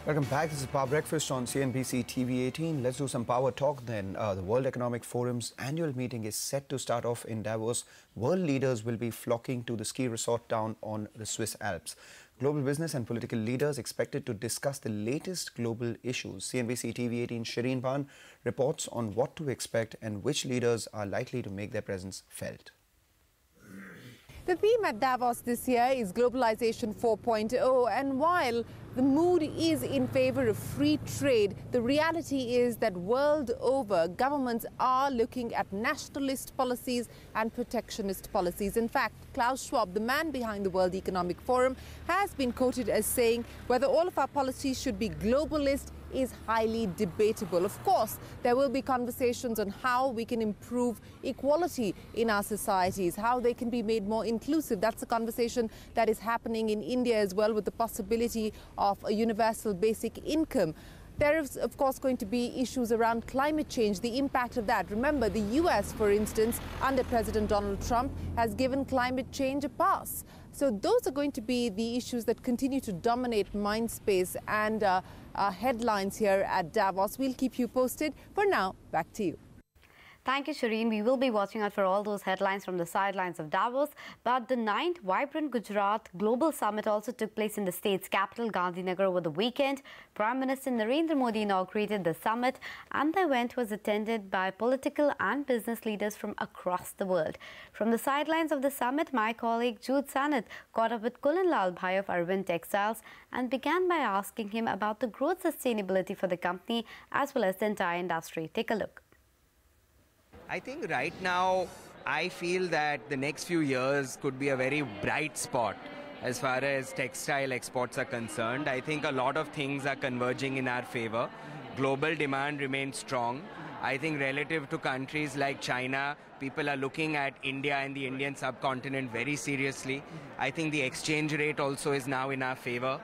Welcome back. This is Power Breakfast on CNBC TV 18. Let's do some power talk then. The World Economic Forum's annual meeting is set to start off in Davos. World leaders will be flocking to the ski resort town on the Swiss Alps. Global business and political leaders expected to discuss the latest global issues. CNBC TV 18 Shireen Bhan reports on what to expect and which leaders are likely to make their presence felt. The theme at Davos this year is Globalization 4.0, and while the mood is in favor of free trade, the reality is that world over, governments are looking at nationalist policies and protectionist policies. In fact, Klaus Schwab, the man behind the World Economic Forum, has been quoted as saying whether all of our policies should be globalist is highly debatable. Of course, there will be conversations on how we can improve equality in our societies, how they can be made more inclusive. That's a conversation that is happening in India as well, with the possibility of a universal basic income. There is, of course, going to be issues around climate change, the impact of that. Remember, the US, for instance, under President Donald Trump, has given climate change a pass. So those are going to be the issues that continue to dominate mind space and headlines here at Davos. We'll keep you posted. For now, back to you. Thank you, Shireen. We will be watching out for all those headlines from the sidelines of Davos. But the 9th Vibrant Gujarat Global Summit also took place in the state's capital, Gandhinagar, over the weekend. Prime Minister Narendra Modi inaugurated the summit, and the event was attended by political and business leaders from across the world. From the sidelines of the summit, my colleague Jude Sanath caught up with Kulin Lal Bhai of Arvind Textiles and began by asking him about the growth sustainability for the company as well as the entire industry. Take a look. I think right now, I feel that the next few years could be a very bright spot as far as textile exports are concerned. I think a lot of things are converging in our favor. Global demand remains strong. I think relative to countries like China, people are looking at India and the Indian subcontinent very seriously. I think the exchange rate also is now in our favor.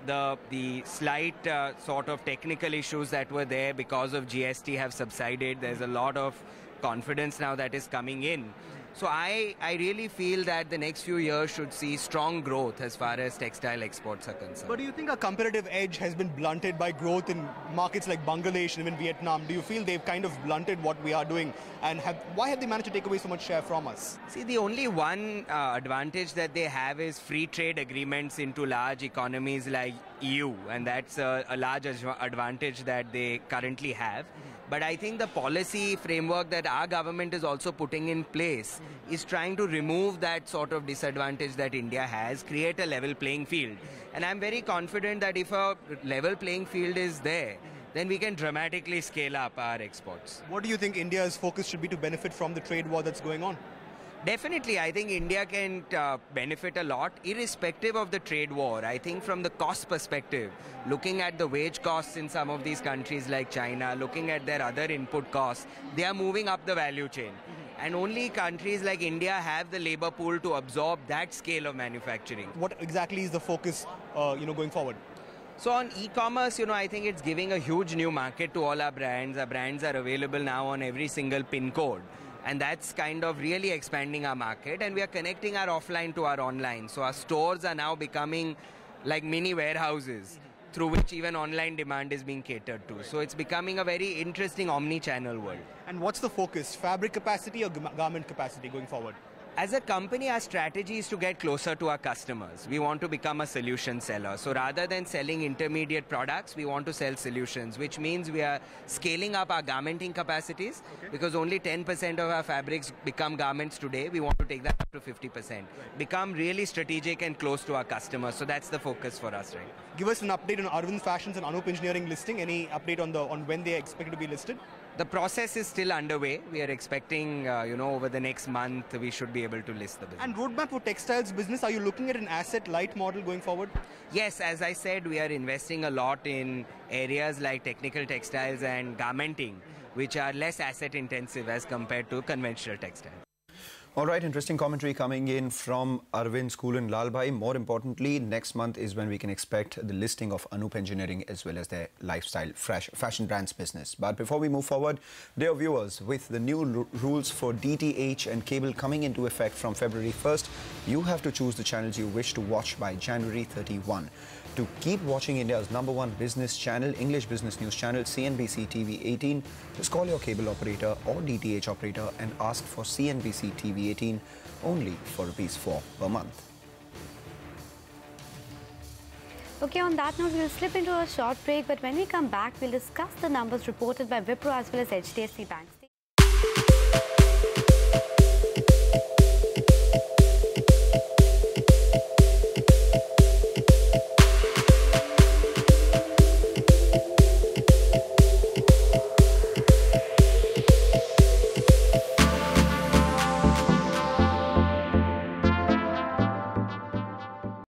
The slight sort of technical issues that were there because of GST have subsided. There's a lot of confidence now that is coming in. So I really feel that the next few years should see strong growth as far as textile exports are concerned. But do you think our competitive edge has been blunted by growth in markets like Bangladesh and even Vietnam? Do you feel they've kind of blunted what we are doing? And why have they managed to take away so much share from us? See, the only one advantage that they have is free trade agreements into large economies like EU. And that's a large advantage that they currently have. But I think the policy framework that our government is also putting in place is trying to remove that sort of disadvantage that India has, create a level playing field. And I'm very confident that if a level playing field is there, then we can dramatically scale up our exports. What do you think India's focus should be to benefit from the trade war that's going on? Definitely, I think India can benefit a lot, irrespective of the trade war. I think from the cost perspective, looking at the wage costs in some of these countries like China, looking at their other input costs, they are moving up the value chain. And only countries like India have the labor pool to absorb that scale of manufacturing. What exactly is the focus, going forward? So on e-commerce, I think it's giving a huge new market to all our brands. Our brands are available now on every single pin code. And that's kind of really expanding our market, and we are connecting our offline to our online. So our stores are now becoming like mini warehouses through which even online demand is being catered to. So it's becoming a very interesting omni-channel world. And what's the focus, fabric capacity or garment capacity going forward? As a company, our strategy is to get closer to our customers. We want to become a solution seller. So rather than selling intermediate products, we want to sell solutions, which means we are scaling up our garmenting capacities, because only 10% of our fabrics become garments today. We want to take that up to 50%. Become really strategic and close to our customers. So that's the focus for us, right? Give us an update on Arvind Fashions and Anup Engineering listing. Any update on when they are expected to be listed? The process is still underway. We are expecting, over the next month, we should be able to list the business. And roadmap for textiles business, are you looking at an asset-light model going forward? Yes, as I said, we are investing a lot in areas like technical textiles and garmenting, which are less asset-intensive as compared to conventional textiles. All right, interesting commentary coming in from Arvind, Kulin Lal Bhai. More importantly, next month is when we can expect the listing of Anup Engineering as well as their lifestyle fashion brands business. But before we move forward, dear viewers, with the new rules for DTH and cable coming into effect from February 1st, you have to choose the channels you wish to watch by January 31. To keep watching India's #1 business channel, English business news channel, CNBC TV 18, just call your cable operator or DTH operator and ask for CNBC TV 18 only for ₹4 per month. Okay, on that note, we'll slip into a short break, but when we come back, we'll discuss the numbers reported by Wipro as well as HDFC Bank.